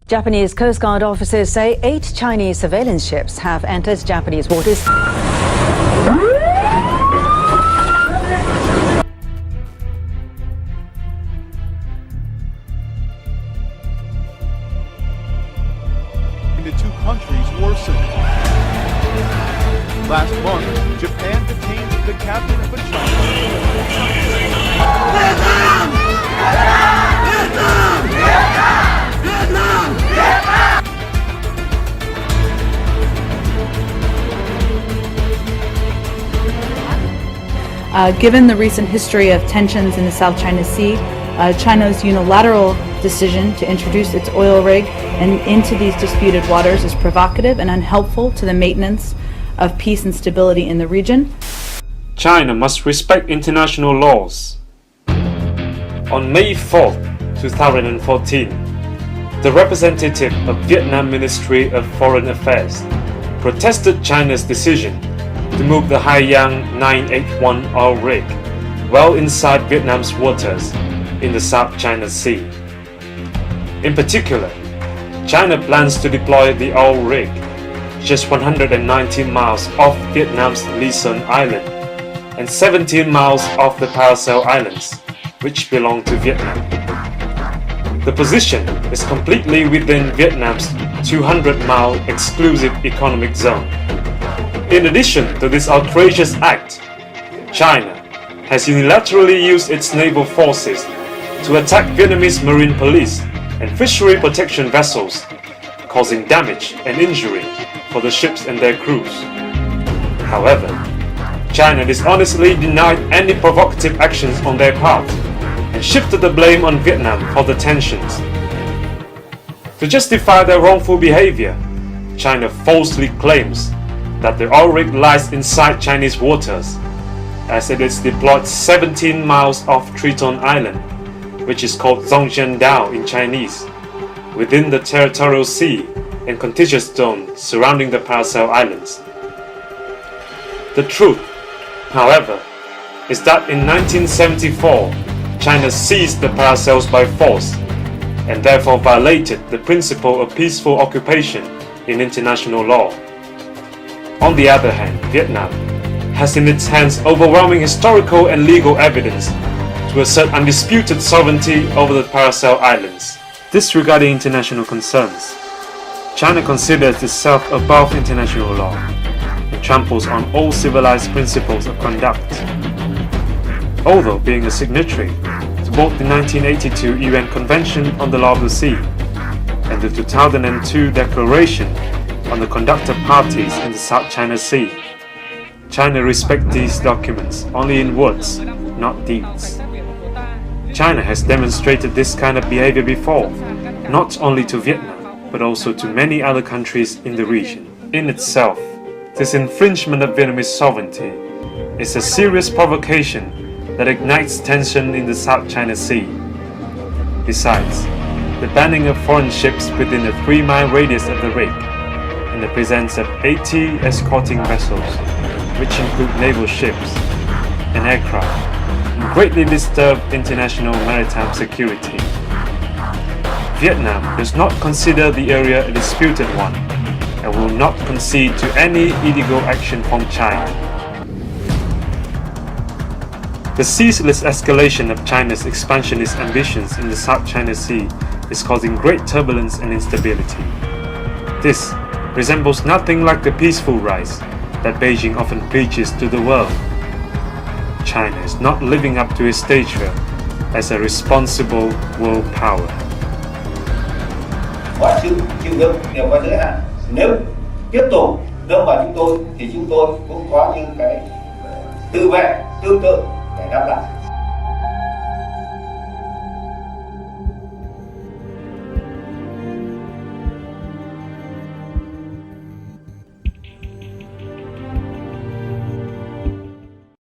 Japanese Coast Guard officers say 8 Chinese surveillance ships have entered Japanese waters. The two countries worsened. Last month, Japan detained the captain of a Given the recent history of tensions in the South China Sea, China's unilateral decision to introduce its oil rig into these disputed waters is provocative and unhelpful to the maintenance of peace and stability in the region. China must respect international laws. On May 4, 2014, the representative of Vietnam Ministry of Foreign Affairs protested China's decision to move the Haiyang 981 oil rig well inside Vietnam's waters in the South China Sea. In particular, China plans to deploy the oil rig just 119 miles off Vietnam's Luzon Island and 17 miles off the Paracel Islands, which belong to Vietnam. The position is completely within Vietnam's 200-mile exclusive economic zone. In addition to this outrageous act, China has unilaterally used its naval forces to attack Vietnamese marine police and fishery protection vessels, causing damage and injury for the ships and their crews. However, China dishonestly denied any provocative actions on their part and shifted the blame on Vietnam for the tensions. To justify their wrongful behavior, China falsely claims that the oil rig lies inside Chinese waters, as it is deployed 17 miles off Triton Island, which is called Zhongjiandao in Chinese, within the territorial sea and contiguous zone surrounding the Paracel Islands. The truth, however, is that in 1974, China seized the Paracels by force and therefore violated the principle of peaceful occupation in international law. On the other hand, Vietnam has in its hands overwhelming historical and legal evidence to assert undisputed sovereignty over the Paracel Islands. Disregarding international concerns, China considers itself above international law and tramples on all civilized principles of conduct. Although being a signatory to both the 1982 UN Convention on the Law of the Sea and the 2002 Declaration on the Conduct of Parties in the South China Sea, China respects these documents only in words, not deeds. China has demonstrated this kind of behavior before, not only to Vietnam, but also to many other countries in the region. In itself, this infringement of Vietnamese sovereignty is a serious provocation that ignites tension in the South China Sea. Besides, the banning of foreign ships within a 3-mile radius of the rig and the presence of 80 escorting vessels, which include naval ships and aircraft, greatly disturb international maritime security. Vietnam does not consider the area a disputed one and will not concede to any illegal action from China. The ceaseless escalation of China's expansionist ambitions in the South China Sea is causing great turbulence and instability. This resembles nothing like the peaceful rise that Beijing often preaches to the world. China is not living up to its stature as a responsible world power. Mọi sự chịu đựng đều có giới hạn. Nếu tiếp tục đâm vào chúng tôi thì chúng tôi cũng có những cái tự vệ tương tự để đáp lại.